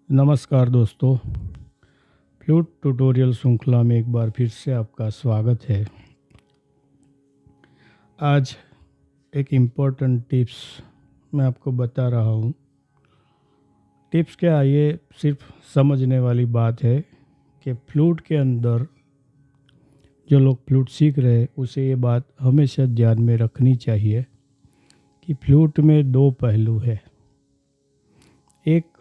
नमस्कार दोस्तों, flute tutorial श्रृंखला में एक बार फिर से आपका स्वागत है। आज एक इम्पोर्टेंट टिप्स मैं आपको बता रहा हूँ। टिप्स क्या, ये सिर्फ समझने वाली बात है कि फ्लूट के अंदर जो लोग फ्लूट सीख रहे हैं उसे ये बात हमेशा ध्यान में रखनी चाहिए कि फ्लूट में दो पहलू है। एक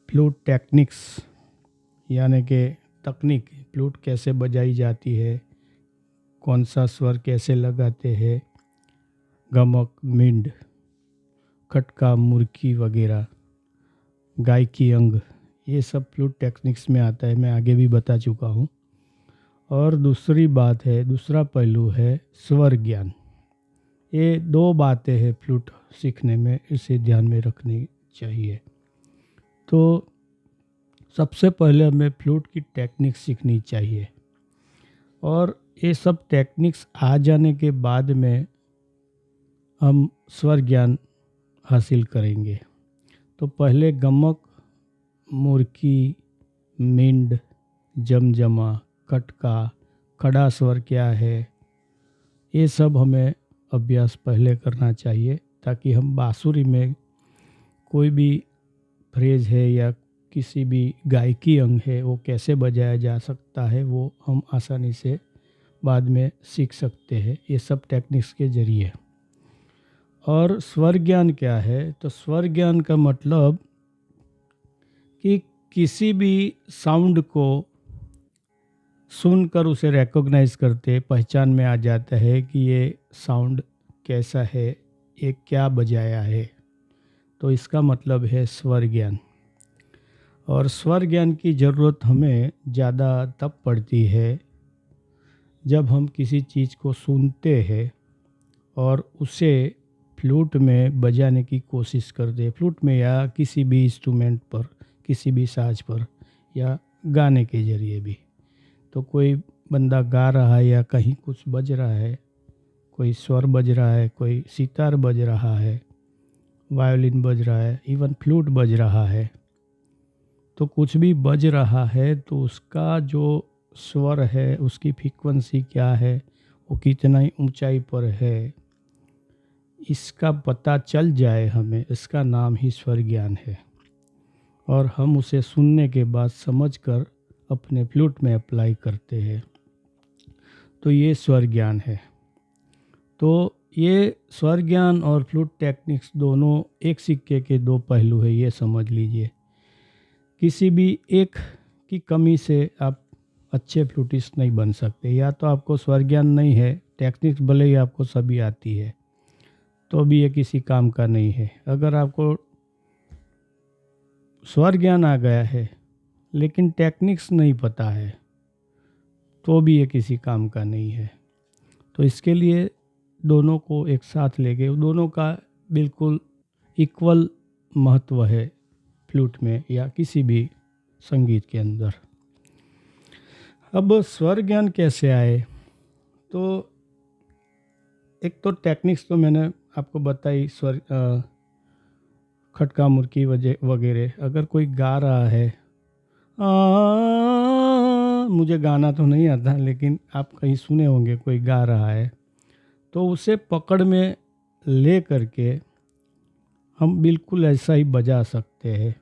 फ्लूट टेक्निक्स यानी कि तकनीक, फ्लूट कैसे बजाई जाती है, कौन सा स्वर कैसे लगाते हैं, गमक, मिंड, खटका, मुर्की वगैरह, गायकी अंग, ये सब फ्लूट टेक्निक्स में आता है। मैं आगे भी बता चुका हूँ। और दूसरी बात है, दूसरा पहलू है स्वर ज्ञान। ये दो बातें हैं फ्लूट सीखने में, इसे ध्यान में रखनी चाहिए। तो सबसे पहले हमें फ्लूट की टेक्निक सीखनी चाहिए और ये सब टेक्निक्स आ जाने के बाद में हम स्वर ज्ञान हासिल करेंगे। तो पहले गमक, मुर्की, मिंड, जमजमा, खटका, खड़ा स्वर क्या है, ये सब हमें अभ्यास पहले करना चाहिए ताकि हम बांसुरी में कोई भी फ्रेज है या किसी भी गायकी अंग है वो कैसे बजाया जा सकता है वो हम आसानी से बाद में सीख सकते हैं, ये सब टेक्निक्स के ज़रिए। और स्वर ज्ञान क्या है? तो स्वर ज्ञान का मतलब कि किसी भी साउंड को सुनकर उसे रिकॉग्नाइज करते, पहचान में आ जाता है कि ये साउंड कैसा है, ये क्या बजाया है। तो इसका मतलब है स्वर ज्ञान। और स्वर ज्ञान की ज़रूरत हमें ज़्यादा तब पड़ती है जब हम किसी चीज़ को सुनते हैं और उसे फ्लूट में बजाने की कोशिश करते हैं, फ्लूट में या किसी भी इंस्ट्रूमेंट पर, किसी भी साज पर, या गाने के ज़रिए भी। तो कोई बंदा गा रहा है या कहीं कुछ बज रहा है, कोई स्वर बज रहा है, कोई सितार बज रहा है, वायोलिन बज रहा है, इवन फ्लूट बज रहा है। तो कुछ भी बज रहा है तो उसका जो स्वर है, उसकी फ्रीक्वेंसी क्या है, वो कितना ऊंचाई पर है, इसका पता चल जाए हमें, इसका नाम ही स्वर ज्ञान है। और हम उसे सुनने के बाद समझकर अपने फ्लूट में अप्लाई करते हैं। तो ये स्वर ज्ञान है। तो ये स्वर ज्ञान और फ्लूट टेक्निक्स दोनों एक सिक्के के दो पहलू है, ये समझ लीजिए। किसी भी एक की कमी से आप अच्छे फ्लूटिस्ट नहीं बन सकते। या तो आपको स्वर ज्ञान नहीं है, टेक्निक्स भले ही आपको सभी आती है तो भी ये किसी काम का नहीं है। अगर आपको स्वर ज्ञान आ गया है लेकिन टेक्निक्स नहीं पता है तो भी ये किसी काम का नहीं है। तो इसके लिए दोनों को एक साथ लेके, दोनों का बिल्कुल इक्वल महत्व है फ्लूट में या किसी भी संगीत के अंदर। अब स्वर ज्ञान कैसे आए? तो एक तो टेक्निक्स तो मैंने आपको बताई, स्वर खटका, मुर्की वगैरह। अगर कोई गा रहा है, मुझे गाना तो नहीं आता लेकिन आप कहीं सुने होंगे कोई गा रहा है, तो उसे पकड़ में ले करके हम बिल्कुल ऐसा ही बजा सकते हैं।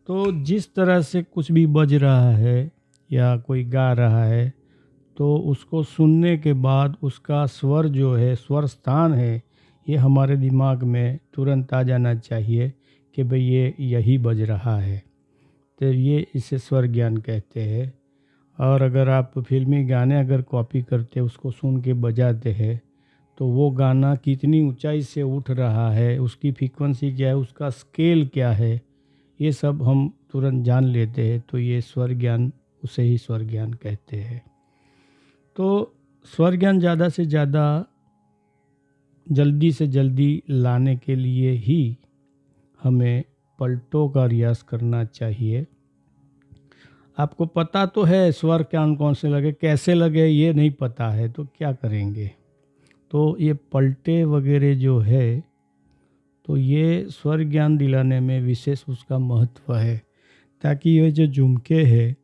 तो जिस तरह से कुछ भी बज रहा है या कोई गा रहा है, तो उसको सुनने के बाद उसका स्वर जो है, स्वर स्थान है ये हमारे दिमाग में तुरंत आ जाना चाहिए कि भाई ये यही बज रहा है। तो ये इसे स्वर ज्ञान कहते हैं। और अगर आप फिल्मी गाने अगर कॉपी करते उसको सुन के बजाते हैं तो वो गाना कितनी ऊंचाई से उठ रहा है, उसकी फ्रीक्वेंसी क्या है, उसका स्केल क्या है, ये सब हम तुरंत जान लेते हैं। तो ये स्वर ज्ञान, उसे ही स्वर ज्ञान कहते हैं। तो स्वर ज्ञान ज़्यादा से ज़्यादा जल्दी से जल्दी लाने के लिए ही हमें पलटों का रियाज़ करना चाहिए। आपको पता तो है स्वर ज्ञान कौन से लगे, कैसे लगे ये नहीं पता है, तो क्या करेंगे। तो ये पलटे वगैरह जो है, तो ये स्वर ज्ञान दिलाने में विशेष उसका महत्व है, ताकि ये जो झुमके है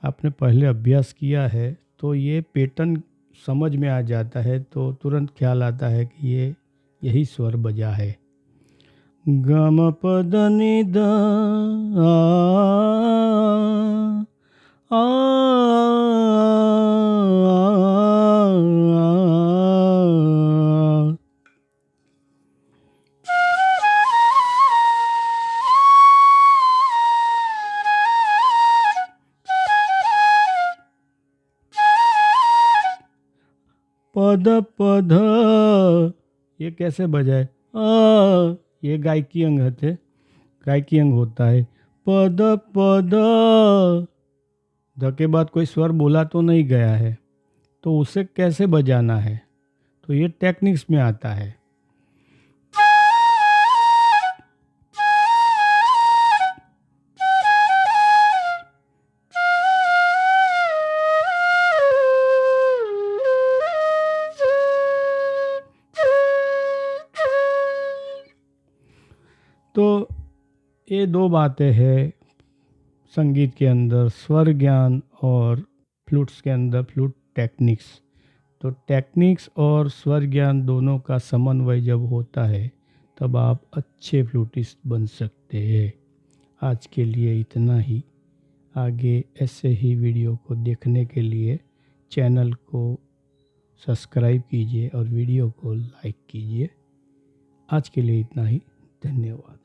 आपने पहले अभ्यास किया है तो ये पैटर्न समझ में आ जाता है, तो तुरंत ख्याल आता है कि ये यही स्वर बजा है। गम पद नि द आ, आ, पद पद, ये कैसे बजाए, ये गायकी अंग है, गायकी अंग होता है। पद पद, ध के बाद कोई स्वर बोला तो नहीं गया है, तो उसे कैसे बजाना है, तो ये टेक्निक्स में आता है। तो ये दो बातें हैं संगीत के अंदर, स्वर ज्ञान और फ्लूट्स के अंदर फ्लूट टेक्निक्स। तो टेक्निक्स और स्वर ज्ञान दोनों का समन्वय जब होता है तब आप अच्छे फ्लूटिस्ट बन सकते हैं। आज के लिए इतना ही। आगे ऐसे ही वीडियो को देखने के लिए चैनल को सब्सक्राइब कीजिए और वीडियो को लाइक कीजिए। आज के लिए इतना ही। धन्यवाद।